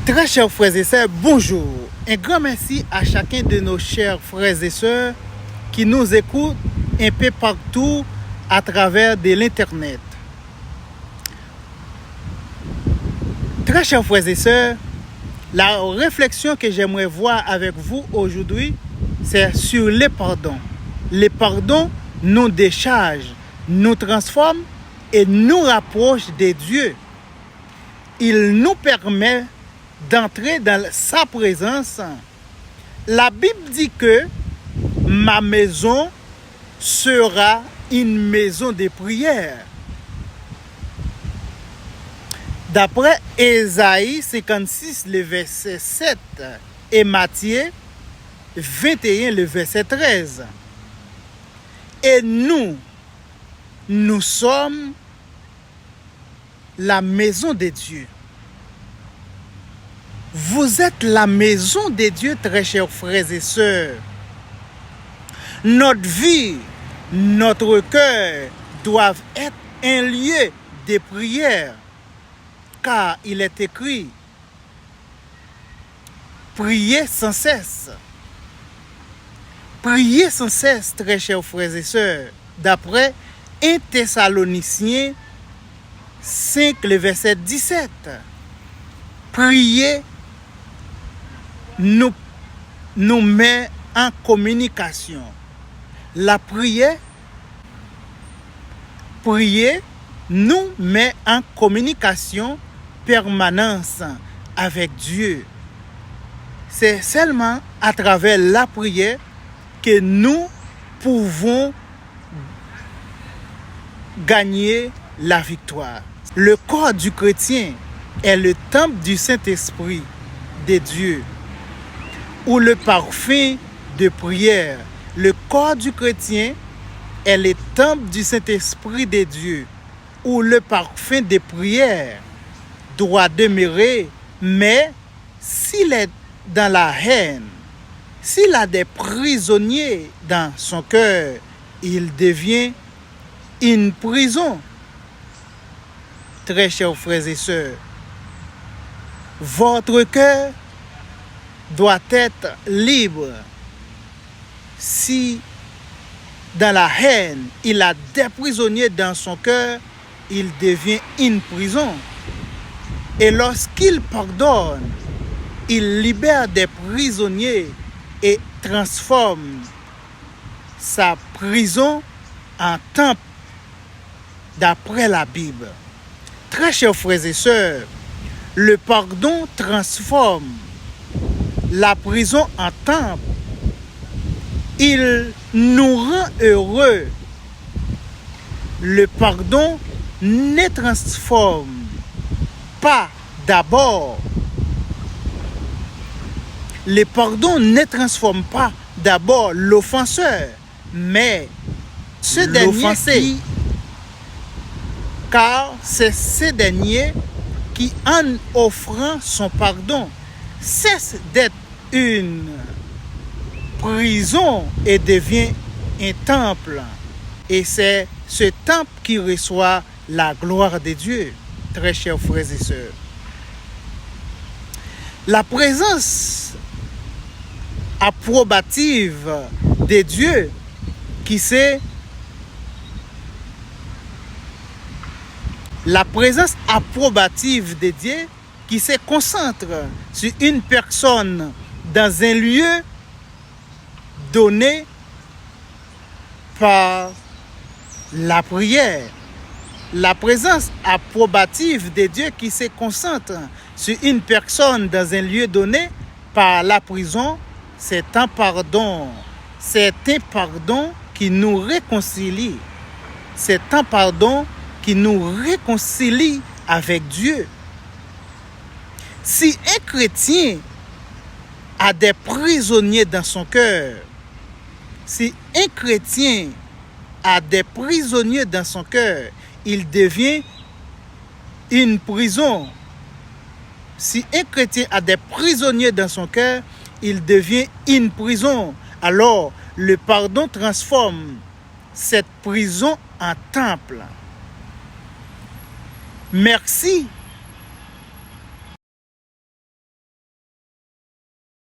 Très chers frères et sœurs, bonjour. Un grand merci à chacun de nos chers frères et sœurs qui nous écoutent un peu partout à travers de l'Internet. Très chers frères et sœurs, la réflexion que j'aimerais voir avec vous aujourd'hui, c'est sur le pardon. Le pardon nous décharge, nous transforme et nous rapproche de Dieu. Il nous permet d'entrer dans sa présence. La Bible dit que ma maison sera une maison de prière. D'après Ésaïe 56, le verset 7 et Matthieu 21, le verset 13. Et nous sommes la maison de Dieu. Vous êtes la maison de Dieu, très chers frères et sœurs. Notre vie, notre cœur doivent être un lieu de prière, car il est écrit, priez sans cesse. Priez sans cesse, très chers frères et sœurs, d'après 1 Thessaloniciens 5, le verset 17. Priez nous met en communication. La prière nous met en communication permanente avec Dieu. C'est seulement à travers la prière que nous pouvons gagner la victoire. Le corps du chrétien est le temple du Saint-Esprit de Dieu, ou le parfum de prière. Le corps du chrétien est le temple du Saint-Esprit de Dieu, où le parfum de prière doit demeurer. Mais s'il est dans la haine, s'il a des prisonniers dans son cœur, il devient une prison. Très chers frères et sœurs, votre cœur doit être libre. Si dans la haine, il a des prisonniers dans son cœur, il devient une prison. Et lorsqu'il pardonne, il libère des prisonniers et transforme sa prison en temple d'après la Bible. Très chers frères et sœurs, le pardon transforme la prison en temple. Il nous rend heureux. Le pardon ne transforme pas d'abord. Le pardon ne transforme pas d'abord l'offenseur, mais ce dernier, car c'est ce dernier qui, en offrant son pardon, cesse d'être une prison et devient un temple. Et c'est ce temple qui reçoit la gloire de Dieu, très chers frères et sœurs. La présence approbative de Dieu qui c'est la présence approbative de Dieu qui se concentre sur une personne dans un lieu donné par la prière. La présence approbative de Dieu qui se concentre sur une personne dans un lieu donné par la prison, c'est un pardon. C'est un pardon qui nous réconcilie. C'est un pardon qui nous réconcilie avec Dieu. Si un chrétien a des prisonniers dans son cœur, si un chrétien a des prisonniers dans son cœur, il devient une prison. Si un chrétien a des prisonniers dans son cœur, il devient une prison. Alors, le pardon transforme cette prison en temple. Merci